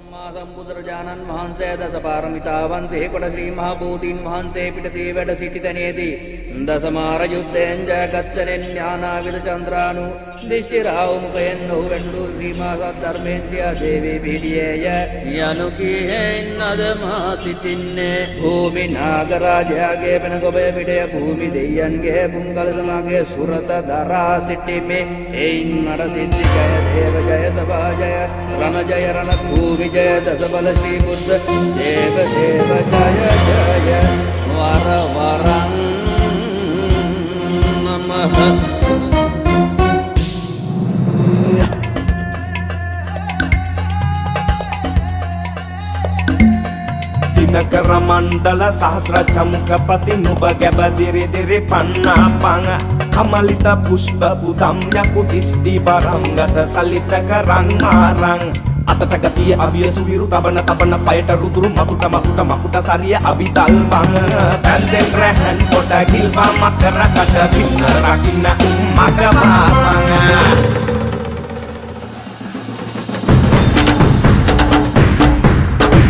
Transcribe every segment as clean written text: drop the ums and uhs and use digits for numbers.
සම්මා සම්බුදුරජාණන් වහන්සේ දස පාරමිතාවන් සිහිකොට ශ්‍රී මහ බෝධීන් වහන්සේ පිටතේ වැඩ සිටි තැනේදී දසමාර යුද්ධයෙන් ජයගත්සෙන් ඥානාවිද චන්ද්‍රානු දිෂ්ටි රාහු මුඛයෙන් ඔහු වැළඳු ශ්‍රී මහා සද්ධර්මයෙන් දියා දේවී පිළියේය යනු කීහෙන් අදමා සිටින්නේ භූමි නාගරාජයාගේ වෙන ගොබේ පිටය භූමි දෙයයන්ගේ පුංගල සමාගේ සුරත දරා සිටිමේ එයින් මට සිද්ධි ජය දේව ජය සභා ජය රණ ජය රණ භූමි जय दस बल श्री बुद्ध देव देव जय जय वर वरं नमः दिनकर मंडल सहस्र चमुकपति नुब गेबदिरि दिरि पन्ना पंग कमलित पुष्प बुधं यकुदिष्टि वरंगत सलितक रंग मारंग අතට ගතිය අවිය සුවිරු තබන තබන පයට රුදුරු මකුට මකුට මකුට සරිය අවිතල් වං පැන්දෙන් රැහන් කොට කිල්වා මකර කට පින්න රකින්න මග මාපං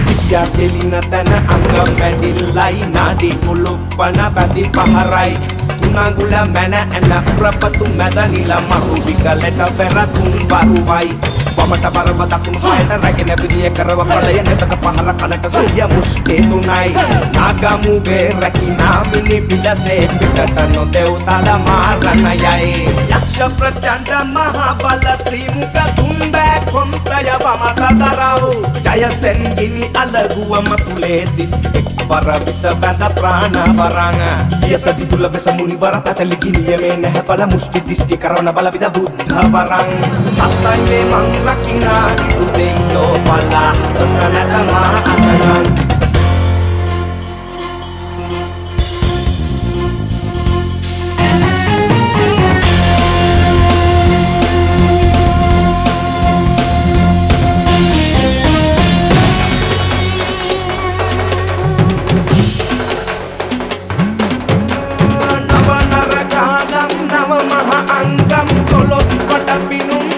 විද්‍යා කෙලින තන අංග මැඩිල්ලයි නාඩි කුලුප්පන පැති පහරයි තුනඟුල මැන ඇන උරපතු මැද නිල මරු විකලට පෙර තුන් වරුවයි වමට බරව දකුණු පායට රැගෙන පිළිය කරව පළය නෙතට පහර කනට සූර්ය මුස්කේ තුනයි නාගමුගේ රැකිනා මිනි විලසේ පිටට නොදෙව් තල මාරණයයි යක්ෂ ප්‍රචණ්ඩ මහ බල ත්‍රිමුඛ තුන්බෑ කොන්තය වමත දරව ජයසෙන් ගිනි අලගුවම තුලේ 31 වර විස බඳ ප්‍රාණ වරං යත දිතුල වෙස මුනි වර පැතලි ගිනිය මේ නැහැ බල මුස්ටි දිස්ටි කරවන බල විද බුද්ධ වරං සත්තයි මේ මං Rakina itu deyo malah tersana tama akanan Nama narakalam nama maha anggam solo sipata binum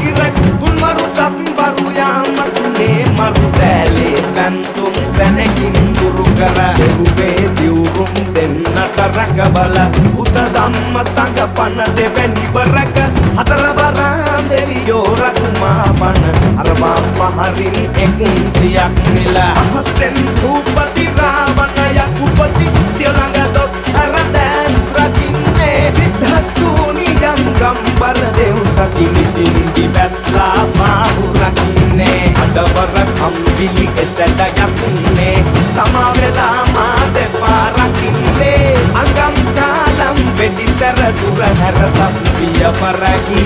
Irek tunmaru satbaru yamatune marutele kantum senekin guru kara ruve diurum dennata rakabala buta dhamma sanga panna deveni baraka hatara baran devi yora kuma panna arwa paharin ekun siyak nila hasen upati ravana yakupati siolanga dos aradas rakinne siddhasuni gambar dev sakini indi vesla mahu rakinne adawar kambili esada yakunne samavela ma depa rakinne angam kalam vedi sara dura hara sapiya paragi